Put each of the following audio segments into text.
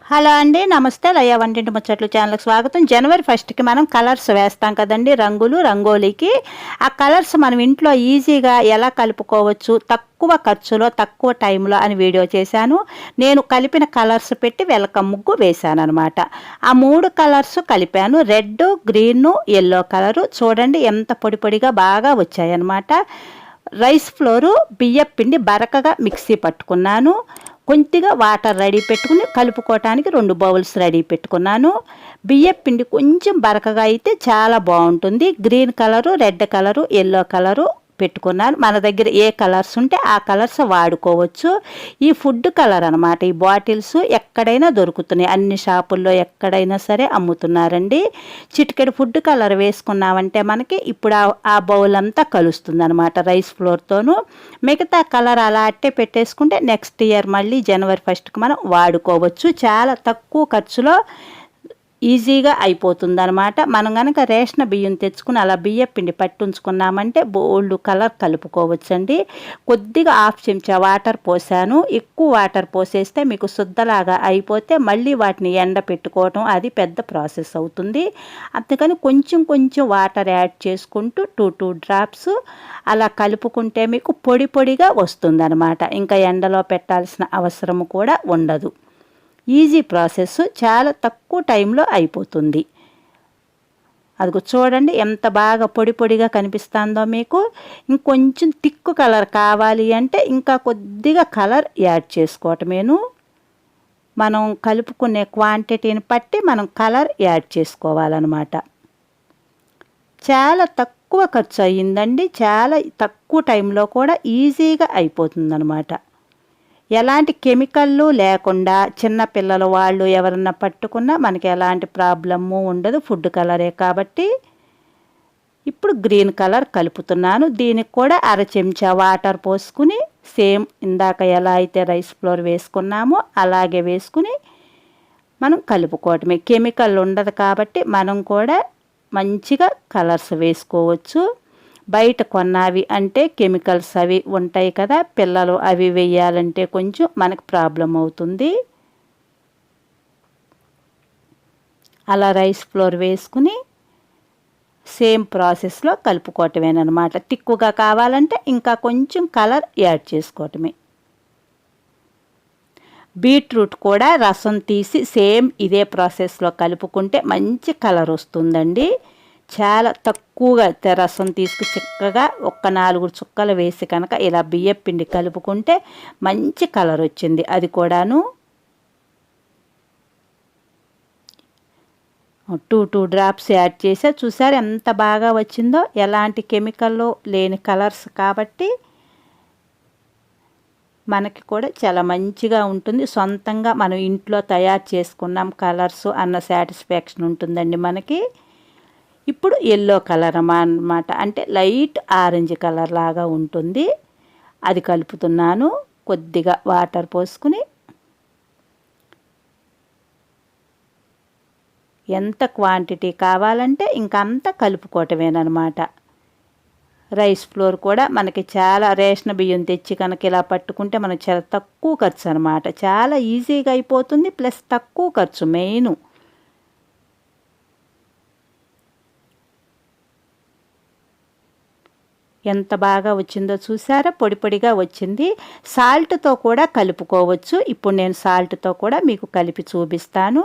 Hello అండి, నమస్తే. లయ వంటింటి ముచ్చట్లు ఛానల్కి స్వాగతం. జనవరి 1కి మనం కలర్స్ వేస్తాం కదండి, రంగోలీకి. ఆ కలర్స్ మనం ఇంట్లో ఈజీగా ఎలా కలుపుకోవచ్చు, తక్కువ ఖర్చులో తక్కువ టైంలో అని వీడియో చేశాను. నేను కలిపిన కలర్స్ పెట్టి వెల్కమ్ ముగ్గు వేశాను అనమాట. ఆ 3 కలర్స్ కలిపాను, రెడ్, గ్రీన్, ఎల్లో కలరు. చూడండి ఎంత పొడి పొడిగా బాగా వచ్చాయన్నమాట. రైస్ ఫ్లోరు, బియ్యం పిండి బరకగా మిక్సీ పట్టుకున్నాను. కొద్దిగా వాటర్ రెడీ పెట్టుకుని కలుపుకోవటానికి 2 బౌల్స్ రెడీ పెట్టుకున్నాను. బియ్యం పిండి కొంచెం బరకగా అయితే చాలా బాగుంటుంది. Green colour, red colour, yellow colour పెట్టుకున్నాను. మన దగ్గర ఏ కలర్స్ ఉంటే ఆ కలర్స్ వాడుకోవచ్చు. ఈ ఫుడ్ కలర్ అనమాట. ఈ బాటిల్స్ ఎక్కడైనా దొరుకుతున్నాయి, అన్ని షాపుల్లో ఎక్కడైనా సరే అమ్ముతున్నారండి. చిటికెడు ఫుడ్ కలర్ వేసుకున్నామంటే మనకి ఇప్పుడు ఆ బౌల్ అంతా కలుస్తుంది అనమాట రైస్ ఫ్లోర్తోనూ. మిగతా కలర్ అలా అట్టే పెట్టేసుకుంటే నెక్స్ట్ ఇయర్ మళ్ళీ జనవరి 1కి మనం వాడుకోవచ్చు. చాలా తక్కువ ఖర్చులో ఈజీగా అయిపోతుంది అనమాట. మనం కనుక రేషన్ బియ్యం తెచ్చుకుని అలా బియ్యం పిండి పట్టి ఉంచుకున్నామంటే బోల్డ్ కలర్ కలుపుకోవచ్చండి. కొద్దిగా 1/2 చెంచా వాటర్ పోసాను. ఎక్కువ వాటర్ పోసేస్తే మీకు శుద్ధలాగా అయిపోతే మళ్ళీ వాటిని ఎండ పెట్టుకోవటం అది పెద్ద ప్రాసెస్ అవుతుంది. అందుకని కొంచెం కొంచెం వాటర్ యాడ్ చేసుకుంటూ 2 డ్రాప్స్ అలా కలుపుకుంటే మీకు పొడి పొడిగా వస్తుంది అనమాట. ఇంకా ఎండలో పెట్టాల్సిన అవసరం కూడా ఉండదు. ఈజీ ప్రాసెస్, చాలా తక్కువ టైంలో అయిపోతుంది. అదిగో చూడండి ఎంత బాగా పొడి పొడిగా కనిపిస్తుందో మీకు. ఇంకొంచెం థిక్ కలర్ కావాలి అంటే ఇంకా కొద్దిగా కలర్ యాడ్ చేసుకోవటమేను. మనం కలుపుకునే క్వాంటిటీని బట్టి మనం కలర్ యాడ్ చేసుకోవాలన్నమాట. చాలా తక్కువ ఖర్చు అయ్యిందండి. చాలా తక్కువ టైంలో కూడా ఈజీగా అయిపోతుందన్నమాట. ఎలాంటి కెమికల్లు లేకుండా చిన్నపిల్లలు వాళ్ళు ఎవరన్నా పట్టుకున్నా మనకి ఎలాంటి ప్రాబ్లము ఉండదు. ఫుడ్ కలరే కాబట్టి. ఇప్పుడు గ్రీన్ కలర్ కలుపుతున్నాను. దీనికి కూడా 1/2 చెంచా వాటర్ పోసుకుని సేమ్ ఇందాక ఎలా అయితే రైస్ ఫ్లోర్ వేసుకున్నామో అలాగే వేసుకుని మనం కలుపుకోవటమే. కెమికల్ ఉండదు కాబట్టి మనం కూడా మంచిగా కలర్స్ వేసుకోవచ్చు. బయట కొన్నవి అంటే కెమికల్స్ అవి ఉంటాయి కదా, పిల్లలు అవి వేయాలంటే కొంచెం మనకు ప్రాబ్లం అవుతుంది. అలా రైస్ ఫ్లోర్ వేసుకుని సేమ్ ప్రాసెస్లో కలుపుకోవటమేనమాట. తిక్కుగా కావాలంటే ఇంకా కొంచెం కలర్ యాడ్ చేసుకోవటమే. బీట్రూట్ కూడా రసం తీసి సేమ్ ఇదే ప్రాసెస్లో కలుపుకుంటే మంచి కలర్ వస్తుందండి. చాలా తక్కువగా రసం తీసుకు చిక్కగా 4 చుక్కలు వేసి కనుక ఇలా బియ్యం పిండి కలుపుకుంటే మంచి కలర్ వచ్చింది. అది కూడాను 2 డ్రాప్స్ యాడ్ చేసా. చూసారు ఎంత బాగా వచ్చిందో. ఎలాంటి కెమికల్ లేని కలర్స్ కాబట్టి మనకి కూడా చాలా మంచిగా ఉంటుంది. సొంతంగా మనం ఇంట్లో తయారు చేసుకున్నాం కలర్స్ అన్న సాటిస్ఫాక్షన్ ఉంటుందండి మనకి. ఇప్పుడు ఎల్లో కలర్ అన్నమాట, అంటే లైట్ ఆరెంజ్ కలర్ లాగా ఉంటుంది. అది కలుపుతున్నాను. కొద్దిగా వాటర్ పోసుకుని ఎంత క్వాంటిటీ కావాలంటే ఇంకంత కలుపుకోవటమేనమాట. రైస్ ఫ్లోర్ కూడా మనకి చాలా రేషన్ బియ్యం తెచ్చి కనుక ఇలా పట్టుకుంటే మనకు చాలా తక్కువ ఖర్చు అనమాట. చాలా ఈజీగా అయిపోతుంది, ప్లస్ తక్కువ ఖర్చు మెయిన్. ఎంత బాగా వచ్చిందో చూసారా, పొడి పొడిగా వచ్చింది. సాల్ట్తో కూడా కలుపుకోవచ్చు. ఇప్పుడు నేను సాల్ట్తో కూడా మీకు కలిపి చూపిస్తాను.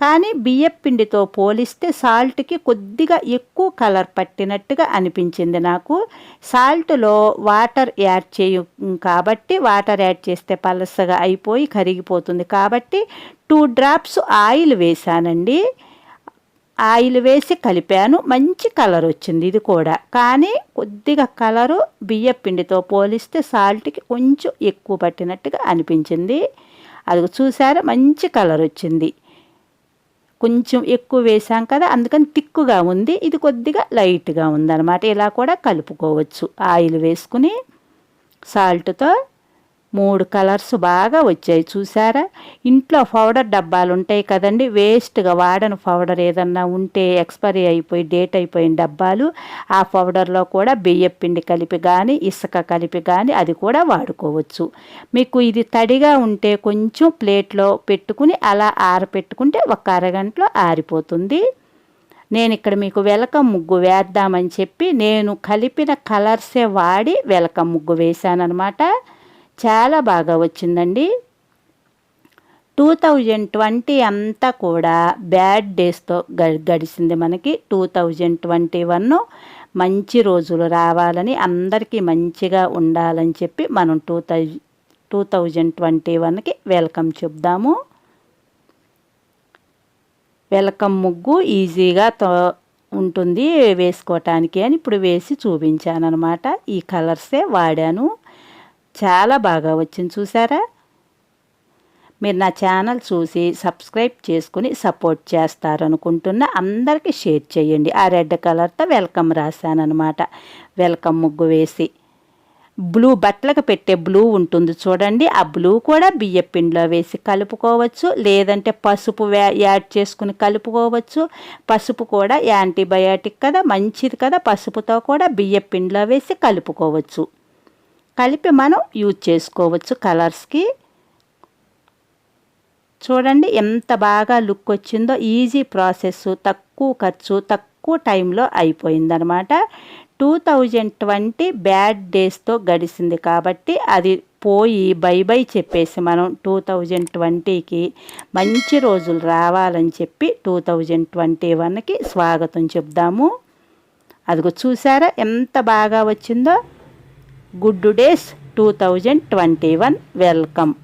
కానీ బియ్యం పిండితో పోలిస్తే సాల్ట్కి కొద్దిగా ఎక్కువ కలర్ పట్టినట్టుగా అనిపించింది నాకు. సాల్ట్లో వాటర్ యాడ్ కాబట్టి వాటర్ యాడ్ చేస్తే పలసగా అయిపోయి కరిగిపోతుంది కాబట్టి 2 డ్రాప్స్ ఆయిల్ వేసానండి. ఆయిల్ వేసి కలిపాను. మంచి కలర్ వచ్చింది ఇది కూడా. కానీ కొద్దిగా కలరు బియ్యం పిండితో పోలిస్తే సాల్ట్కి కొంచెం ఎక్కువ పట్టినట్టుగా అనిపించింది. అది చూసారా మంచి కలర్ వచ్చింది. కొంచెం ఎక్కువ వేసాం కదా, అందుకని తిక్కుగా ఉంది. ఇది కొద్దిగా లైట్గా ఉందన్నమాట. ఇలా కూడా కలుపుకోవచ్చు. ఆయిల్ వేసుకుని సాల్ట్తో 3 కలర్స్ బాగా వచ్చాయి చూసారా. ఇంట్లో పౌడర్ డబ్బాలు ఉంటాయి కదండి, వేస్ట్గా వాడని పౌడర్ ఏదన్నా ఉంటే ఎక్స్పైరీ అయిపోయి డేట్ అయిపోయిన డబ్బాలు, ఆ పౌడర్లో కూడా బియ్యం పిండి కలిపి కానీ ఇసుక కలిపి కానీ అది కూడా వాడుకోవచ్చు. మీకు ఇది తడిగా ఉంటే కొంచెం ప్లేట్లో పెట్టుకుని అలా ఆరపెట్టుకుంటే ఒక అరగంటలో ఆరిపోతుంది. నేను ఇక్కడ మీకు వెల్కమ్ ముగ్గు వేద్దామని చెప్పి నేను కలిపిన కలర్సే వాడి వెల్కమ్ ముగ్గు వేశానన్నమాట. చాలా బాగా వచ్చిందండి. 2020 అంతా కూడా బ్యాడ్ డేస్తో గడిచింది మనకి. 2021 మంచి రోజులు రావాలని, అందరికీ మంచిగా ఉండాలని చెప్పి మనం 2021కి వెల్కమ్ చెప్దాము. వెల్కమ్ ముగ్గు ఈజీగా ఉంటుంది వేసుకోవటానికి అని ఇప్పుడు వేసి చూపించాను అనమాట. ఈ కలర్సే వాడాను. చాలా బాగా వచ్చింది చూసారా. మీరు నా ఛానల్ చూసి సబ్స్క్రైబ్ చేసుకుని సపోర్ట్ చేస్తారనుకుంటున్నా. అందరికీ షేర్ చేయండి. ఆ రెడ్ కలర్తో వెల్కమ్ రాశానమాట. వెల్కమ్ ముగ్గు వేసి బ్లూ బట్టలకు పెట్టే బ్లూ ఉంటుంది చూడండి, ఆ బ్లూ కూడా బియ్యం పిండిలో వేసి కలుపుకోవచ్చు, లేదంటే పసుపు యాడ్ చేసుకుని కలుపుకోవచ్చు. పసుపు కూడా యాంటీబయాటిక్ కదా, మంచిది కదా. పసుపుతో కూడా బియ్యం పిండిలో వేసి కలుపుకోవచ్చు. కలిపి మనం యూజ్ చేసుకోవచ్చు కలర్స్కి. చూడండి ఎంత బాగా లుక్ వచ్చిందో. ఈజీ ప్రాసెస్, తక్కువ ఖర్చు, తక్కువ టైంలో అయిపోయిందనమాట. 2020 బ్యాడ్ డేస్తో గడిచింది కాబట్టి అది పోయి బై బై చెప్పేసి మనం 2020కి మంచి రోజులు రావాలని చెప్పి 2021కి స్వాగతం చెప్దాము. అదిగో చూసారా ఎంత బాగా వచ్చిందో. Good days 2021 welcome.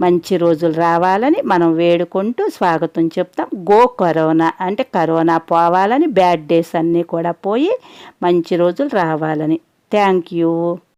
మంచి రోజులు రావాలని మనం వేడుకుంటూ స్వాగతం చెప్తాం. గో కరోనా అంటే కరోనా పోవాలని, బ్యాడ్ డేస్ అన్నీ కూడా పోయి మంచి రోజులు రావాలని. Thank you.